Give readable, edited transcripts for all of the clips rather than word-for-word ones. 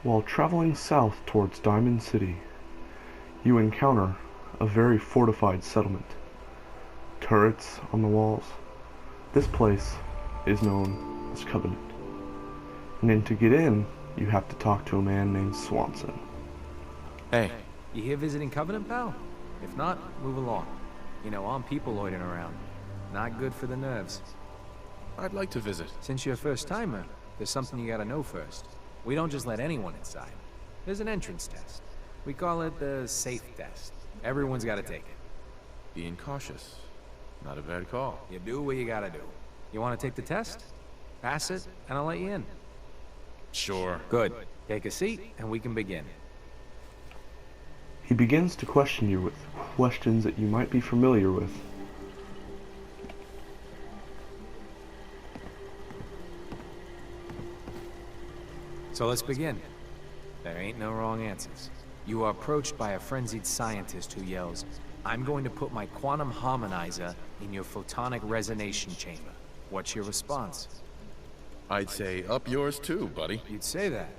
While traveling south towards Diamond City, you encounter a very fortified settlement. Turrets on the walls. This place is known as Covenant. And then to get in, you have to talk to a man named Swanson. Hey, you here visiting Covenant, pal? If not, move along. You know, armed people loitering around. Not good for the nerves. I'd like to visit. Since you're a first-timer, there's something you gotta know first. We don't just let anyone inside. There's an entrance test. We call it the safe test. Everyone's gotta take it. Being cautious. Not a bad call. You do what you gotta do. You wanna take the test? Pass it, and I'll let you in. Sure. Good. Take a seat, and we can begin. He begins to question you with questions that you might be familiar with. So let's begin. There ain't no wrong answers. You are approached by a frenzied scientist who yells, "I'm going to put my quantum harmonizer in your photonic resonation chamber." What's your response? I'd say up yours too, buddy. You'd say that.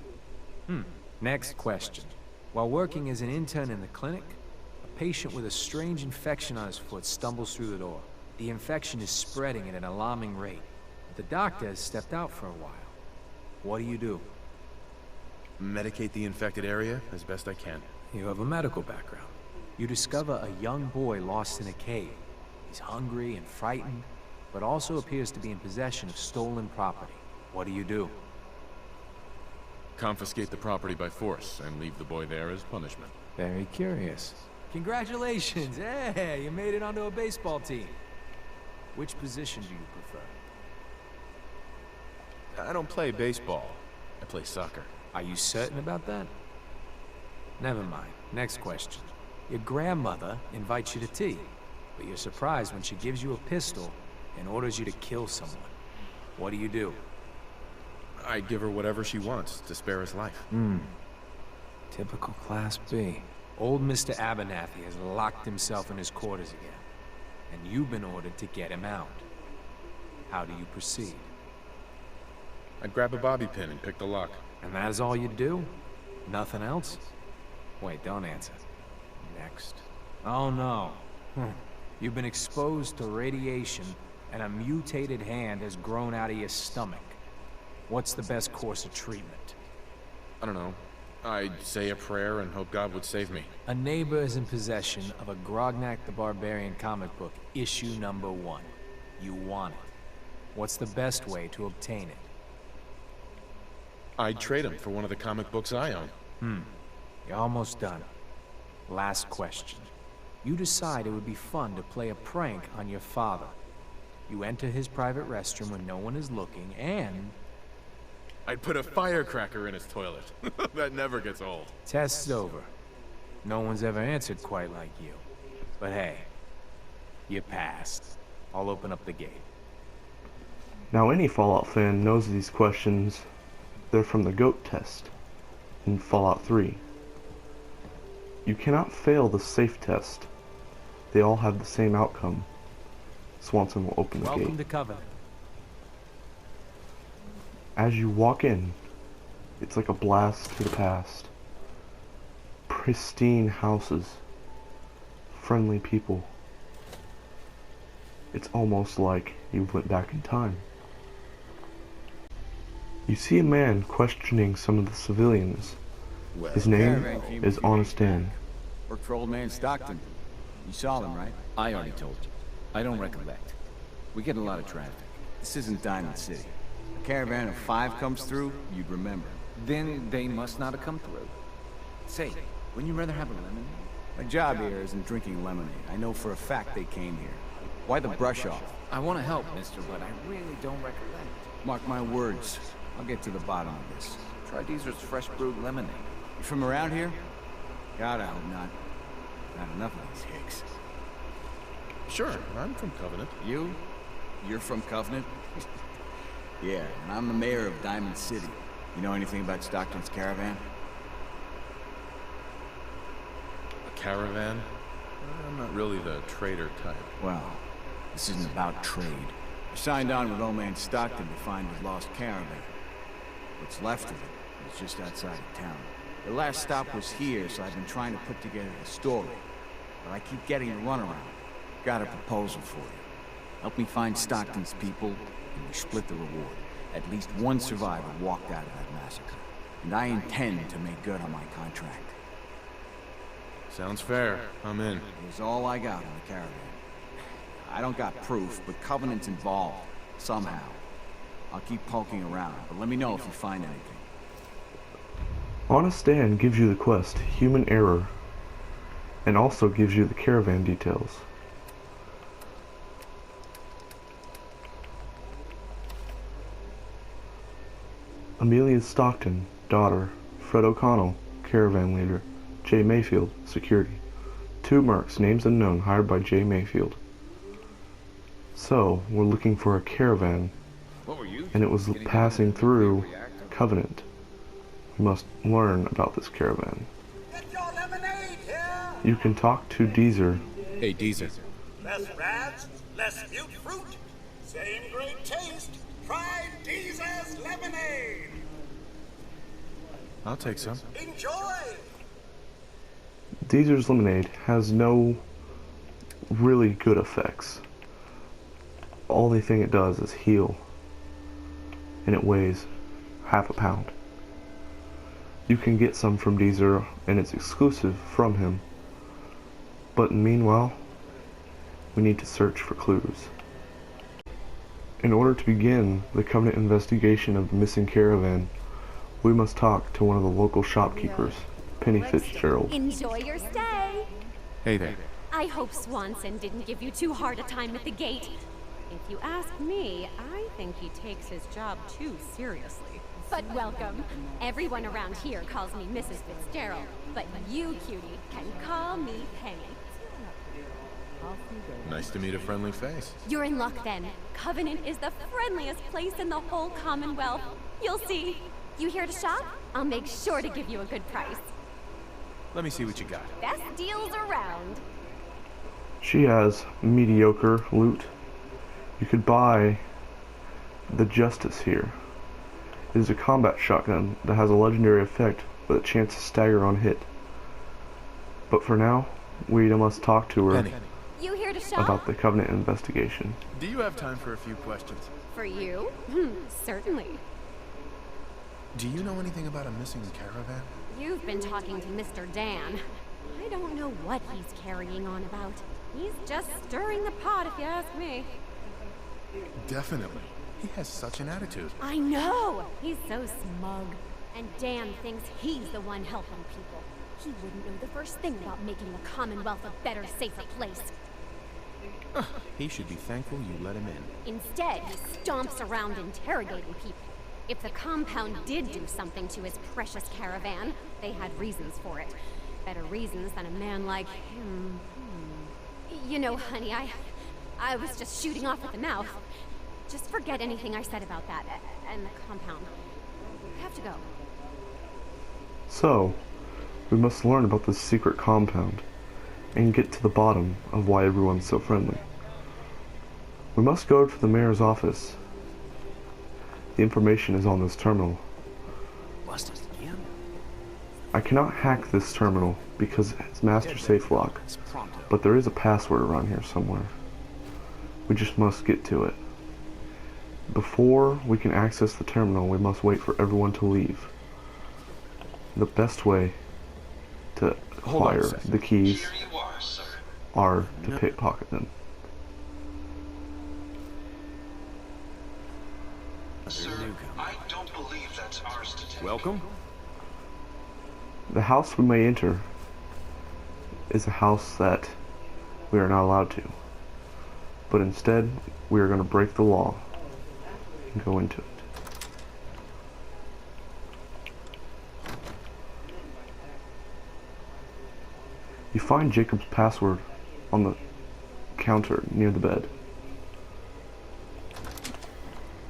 Next question. While working as an intern in the clinic, a patient with a strange infection on his foot stumbles through the door. The infection is spreading at an alarming rate. The doctor has stepped out for a while. What do? Medicate the infected area as best I can. You have a medical background. You discover a young boy lost in a cave. He's hungry and frightened, but also appears to be in possession of stolen property. What do? Confiscate the property by force and leave the boy there as punishment. Very curious. Congratulations! Hey, you made it onto a baseball team. Which position do you prefer? I don't play baseball. I play soccer. Are you certain about that? Never mind. Next question. Your grandmother invites you to tea, but you're surprised when she gives you a pistol and orders you to kill someone. What do? I'd give her whatever she wants to spare his life. Typical Class B. Old Mr. Abernathy has locked himself in his quarters again, and you've been ordered to get him out. How do you proceed? I'd grab a bobby pin and pick the lock. And that is all you do? Nothing else? Wait, don't answer. Next. Oh no. You've been exposed to radiation, and a mutated hand has grown out of your stomach. What's the best course of treatment? I don't know. I'd say a prayer and hope God would save me. A neighbor is in possession of a Grognak the Barbarian comic book, issue number 1. You want it. What's the best way to obtain it? I'd trade him for one of the comic books I own. You're almost done. Last question. You decide it would be fun to play a prank on your father. You enter his private restroom when no one is looking, and... I'd put a firecracker in his toilet. That never gets old. Test's over. No one's ever answered quite like you. But hey, you passed. I'll open up the gate. Now any Fallout fan knows these questions. They're from the GOAT test in Fallout 3. You cannot fail the safe test. They all have the same outcome. Swanson will open the gate. Welcome to Covenant. As you walk in, it's like a blast to the past. Pristine houses. Friendly people. It's almost like you went back in time. You see a man questioning some of the civilians. His name is Honest Dan. Worked for old man Stockton. You saw them, right? I already told you. I don't recollect. We get a lot of traffic. This isn't Diamond City. A caravan of 5 comes through, you'd remember. Then they must not have come through. Say, wouldn't you rather have a lemonade? My job here isn't drinking lemonade. I know for a fact they came here. Why the brush off? I want to help, mister, but I really don't recollect. Mark my words. I'll get to the bottom of this. Try Deezer's fresh brewed lemonade. You from around here? God, I hope not. Not enough of these hicks. Sure, I'm from Covenant. You? You're from Covenant? Yeah, and I'm the mayor of Diamond City. You know anything about Stockton's Caravan? A caravan? I'm not really the trader type. Well, this isn't about trade. I signed on with old man Stockton to find his lost caravan. What's left of it. It's just outside of town. The last stop was here, so I've been trying to put together the story. But I keep getting the runaround. Got a proposal for you. Help me find Stockton's people, and we split the reward. At least one survivor walked out of that massacre. And I intend to make good on my contract. Sounds fair. I'm in. Here's all I got on the Caravan. I don't got proof, but Covenant's involved. Somehow. I'll keep poking around, but let me know if you find anything. Honest Dan gives you the quest, Human Error, and also gives you the Caravan details. Amelia Stockton, daughter. Fred O'Connell, Caravan leader. J. Mayfield, security. 2 mercs, names unknown, hired by J. Mayfield. So, we're looking for a caravan, and it was passing through Covenant. We must learn about this caravan. Get your lemonade here! You can talk to Deezer. Hey, Deezer. Less rats, less mute fruit. Same great taste. Try Deezer's lemonade. I'll take some. Enjoy! Deezer's lemonade has no really good effects. Only thing it does is heal, and it weighs half a pound. You can get some from Deezer, and it's exclusive from him. But meanwhile, we need to search for clues. In order to begin the Covenant investigation of the missing caravan, we must talk to one of the local shopkeepers, Penny Fitzgerald. Enjoy your stay. Hey there. I hope Swanson didn't give you too hard a time at the gate. If you ask me, I think he takes his job too seriously. But welcome. Everyone around here calls me Mrs. Fitzgerald, but you, cutie, can call me Penny. Nice to meet a friendly face. You're in luck then. Covenant is the friendliest place in the whole Commonwealth. You'll see. You here to shop? I'll make sure to give you a good price. Let me see what you got. Best deals around. She has mediocre loot. You could buy the Justice here. It is a combat shotgun that has a legendary effect with a chance to stagger on hit. But for now, we must talk to her Penny. You here to shop? about the Covenant investigation. Do you have time for a few questions? For you? Certainly. Do you know anything about a missing caravan? You've been talking to Mr. Dan. I don't know what he's carrying on about. He's just stirring the pot, if you ask me. Definitely. He has such an attitude. I know! He's so smug. And Dan thinks he's the one helping people. He wouldn't know the first thing about making the Commonwealth a better, safer place. He should be thankful you let him in. Instead, he stomps around interrogating people. If the compound did do something to his precious caravan, they had reasons for it. Better reasons than a man like him. You know, honey, I was just shooting off at the mouth. Just forget anything I said about that and the compound. I have to go. So, we must learn about this secret compound and get to the bottom of why everyone's so friendly. We must go to the mayor's office. The information is on this terminal. Busted again? I cannot hack this terminal because it's master safe lock, but there is a password around here somewhere. We just must get to it. Before we can access the terminal, we must wait for everyone to leave. The best way to acquire the keys are to pickpocket them. Sir, I don't believe that's ours to take. Welcome. The house we may enter is a house that we are not allowed to. But instead, we are going to break the law and go into it. You find Jacob's password on the counter near the bed.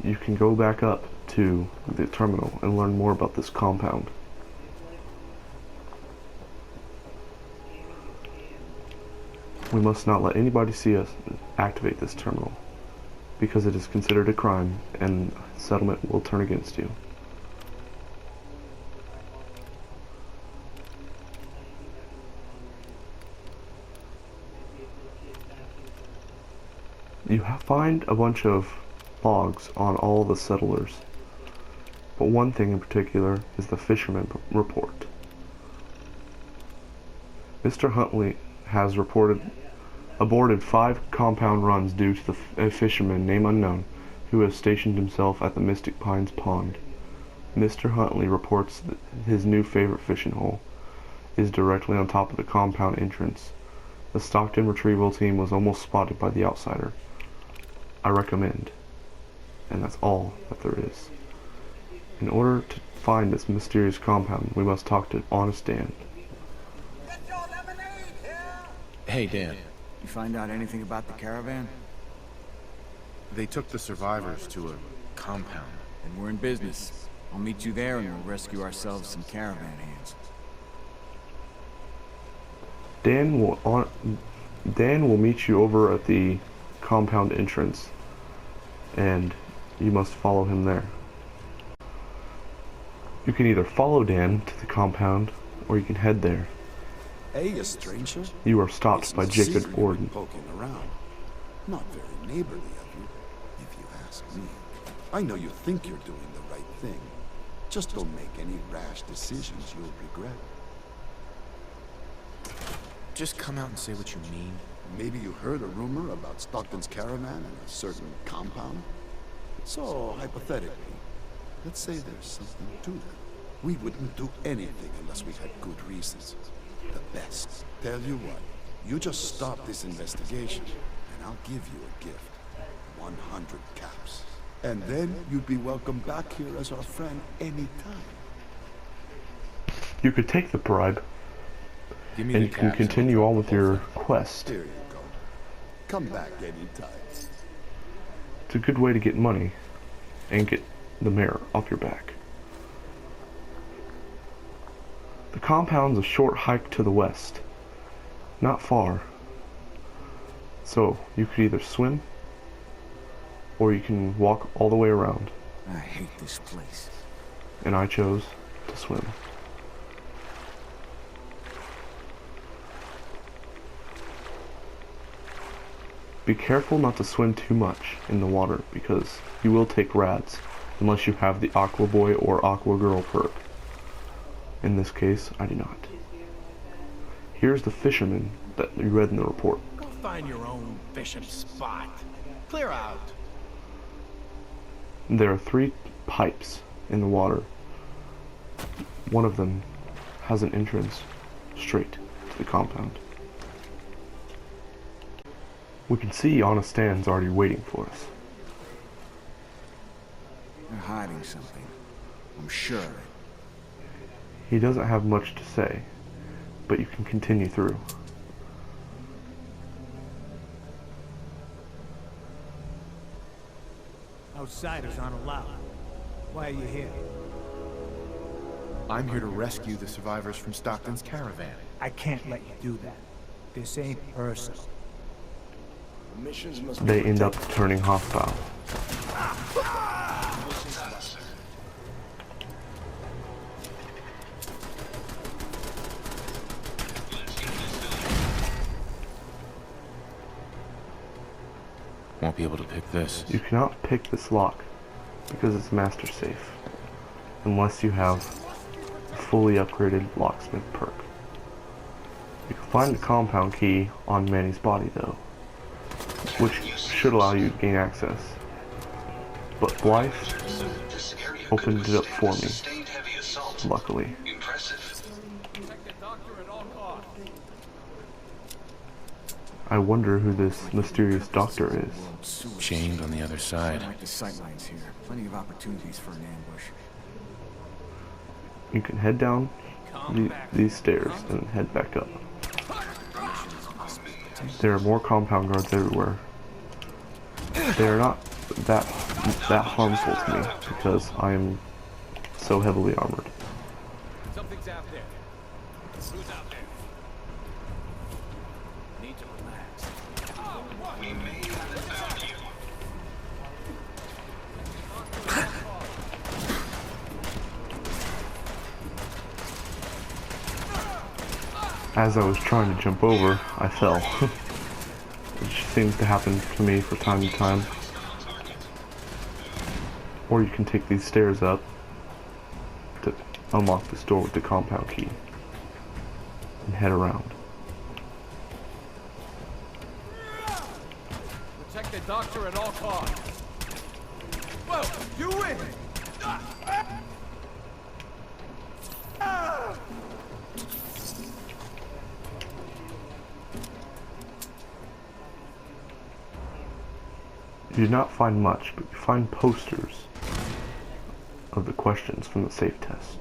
You can go back up to the terminal and learn more about this compound. We must not let anybody see us activate this terminal, because it is considered a crime and settlement will turn against you. You find a bunch of logs on all the settlers, but one thing in particular is the fisherman report. Mr. Huntley has aborted 5 compound runs due to a fisherman, name unknown, who has stationed himself at the Mystic Pines Pond. Mr. Huntley reports that his new favorite fishing hole is directly on top of the compound entrance. The Stockton retrieval team was almost spotted by the outsider. I recommend. And that's all that there is. In order to find this mysterious compound, we must talk to Honest Dan. Get your lemonade here! Hey, Dan. You find out anything about the caravan? They took the survivors to a compound. Then we're in business. I'll meet you there and we'll rescue ourselves some caravan hands. Dan will meet you over at the compound entrance, and you must follow him there. You can either follow Dan to the compound, or you can head there. Hey, you stranger. You are stopped by Jacob You've Gordon. been poking around. Not very neighborly of you, if you ask me. I know you think you're doing the right thing. Just don't make any rash decisions you'll regret. Just come out and say what you mean. Maybe you heard a rumor about Stockton's caravan and a certain compound? So, hypothetically, let's say there's something to that. We wouldn't do anything unless we had good reasons. The best. Tell you what, you just stop this investigation, and I'll give you a gift. 100 caps. And then you'd be welcome back here as our friend anytime. You could take the bribe, Give me and the you can caps continue on with your quest. Here you go. Come back anytime. It's a good way to get money, and get the mayor off your back. The compound's a short hike to the west. Not far. So, you could either swim, or you can walk all the way around. I hate this place. And I chose to swim. Be careful not to swim too much in the water, because you will take rads, unless you have the Aqua Boy or Aqua Girl perk. In this case, I do not. Here's the fisherman that you read in the report. Go find your own fishing spot. Clear out. There are 3 pipes in the water. One of them has an entrance straight to the compound. We can see Honest Dan's already waiting for us. They're hiding something. I'm sure of it. He doesn't have much to say, but you can continue through. Outsiders aren't allowed. Why are you here? I'm here to rescue the survivors from Stockton's caravan. I can't let you do that. This ain't personal. They end up turning hostile. Won't be able to pick this. You cannot pick this lock because it's master safe, unless you have a fully upgraded locksmith perk. You can find the compound key on Manny's body though, which should allow you to gain access. But Blythe opened it up for me, luckily. I wonder who this mysterious doctor is. Chained on the other side. I like the sightlines here. Plenty of opportunities for an ambush. You can head down these stairs and head back up. There are more compound guards everywhere. They are not that harmful to me because I am so heavily armored. Something's out there. Who's out there? Need to relax. We may have found you. As I was trying to jump over, I fell. Which seems to happen to me from time to time. Or you can take these stairs up to unlock this door with the compound key and head around. Protect the doctor at all costs. Whoa, you win! You do not find much, but you find posters of the questions from the safe test.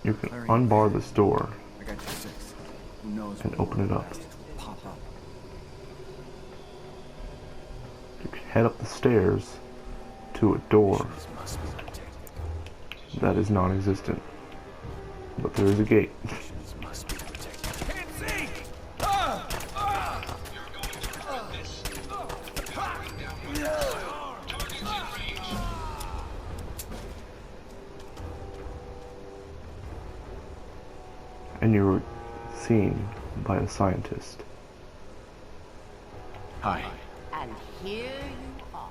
You can unbar this door I got you 6. Who knows and open it up. pop up. You can head up the stairs to a door that is non-existent, but there is a gate. And you were seen by a scientist. Hi. And here you are.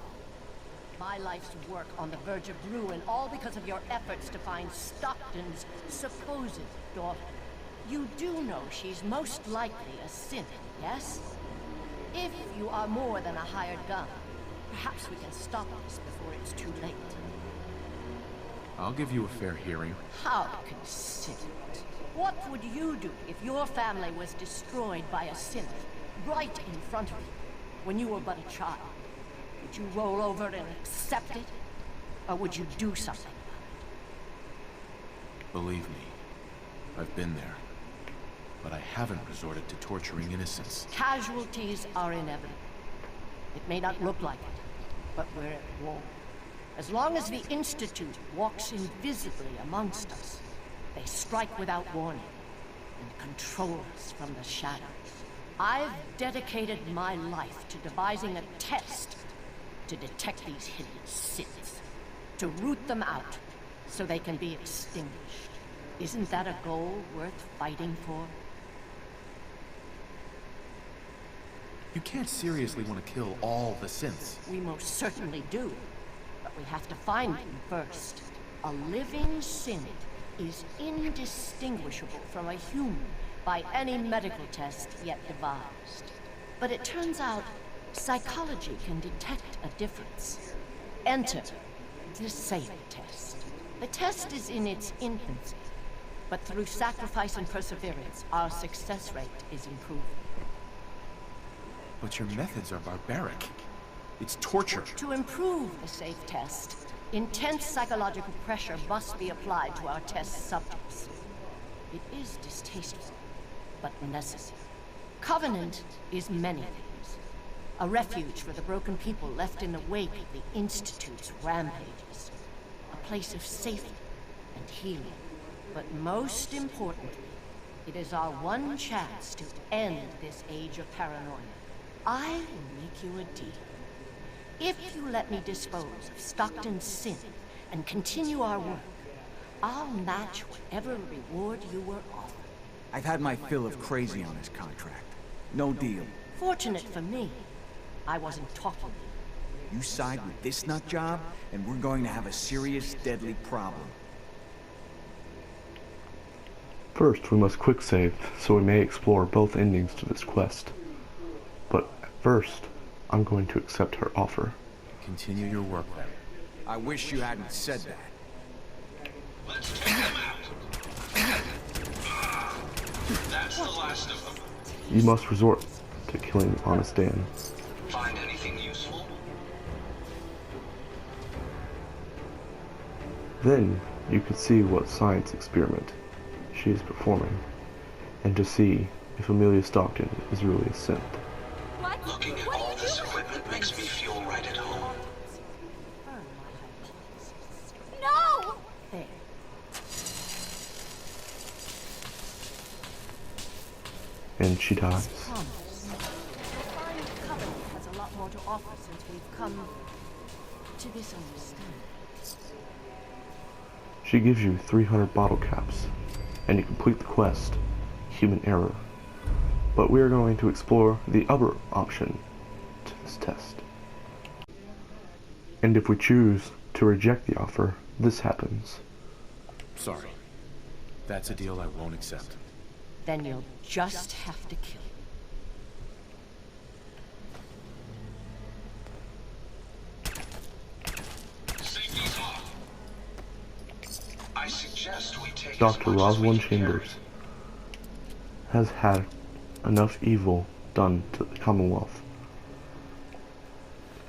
My life's work on the verge of ruin, all because of your efforts to find Stockton's supposed daughter. You do know she's most likely a synth, yes? If you are more than a hired gun, perhaps we can stop this before it's too late. I'll give you a fair hearing. How considerate. What would you do if your family was destroyed by a synth right in front of you when you were but a child? Would you roll over and accept it? Or would you do something? Believe me, I've been there. But I haven't resorted to torturing innocents. Casualties are inevitable. It may not look like it, but we're at war. As long as the Institute walks invisibly amongst us, they strike without warning and control us from the shadows. I've dedicated my life to devising a test to detect these hidden synths, to root them out so they can be extinguished. Isn't that a goal worth fighting for? You can't seriously want to kill all the synths. We most certainly do, but we have to find them first. A living synth is indistinguishable from a human by any medical test yet devised. But it turns out psychology can detect a difference. Enter the safe test. The test is in its infancy, but through sacrifice and perseverance, our success rate is improving. But your methods are barbaric. It's torture. To improve the safe test, intense psychological pressure must be applied to our test subjects. It is distasteful, but necessary. Covenant is many things. A refuge for the broken people left in the wake of the Institute's rampages. A place of safety and healing. But most importantly, it is our one chance to end this age of paranoia. I will make you a deal. If you let me dispose of Stockton's synth and continue our work, I'll match whatever reward you were offered. I've had my fill of crazy on this contract. No deal. Fortunate for me, I wasn't talking to you. You side with this nut job, and we're going to have a serious, deadly problem. First, we must quick save so we may explore both endings to this quest. But first, I'm going to accept her offer. Continue your work then. I wish you hadn't said that. Let's take them out. That's the last of them. You must resort to killing Honest Dan. Find anything useful? Then, you could see what science experiment she is performing, and to see if Amelia Stockton is really a synth. What? Looking at all this equipment makes me feel right at home. No! There. And she dies. Promise. I find Covenant has a lot more to offer since we've come to this understanding. She gives you 300 bottle caps and you complete the quest, human error. But we are going to explore the other option to this test. And if we choose to reject the offer, this happens. Sorry. That's a deal I won't accept. Then you'll just have to kill. Safety's off. I suggest we take Dr. Rosalind Chambers has had enough evil done to the Commonwealth.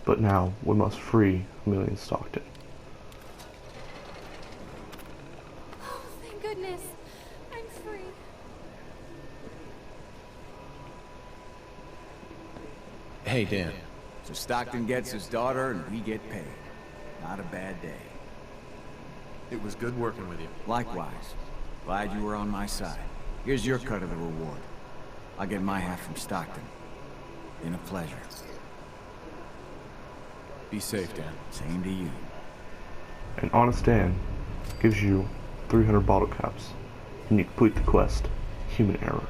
But now we must free Amelia Stockton. Oh, thank goodness. I'm free. Hey, Dan. So Stockton gets his daughter and we get paid. Not a bad day. It was good working with you. Likewise. Glad you were on my side. Here's your cut of the reward. I'll get my half from Stockton. Been a pleasure. Be safe, Dan. Same to you. An honest Dan gives you 300 bottle caps, and you complete the quest, human error.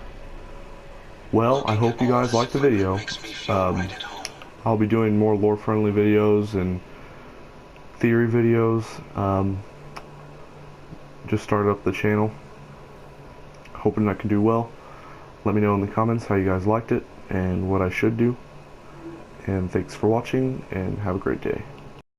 Well, I hope you guys liked the video. I'll be doing more lore-friendly videos and theory videos. Just started up the channel, hoping I can do well. Let me know in the comments how you guys liked it and what I should do. And thanks for watching, and have a great day.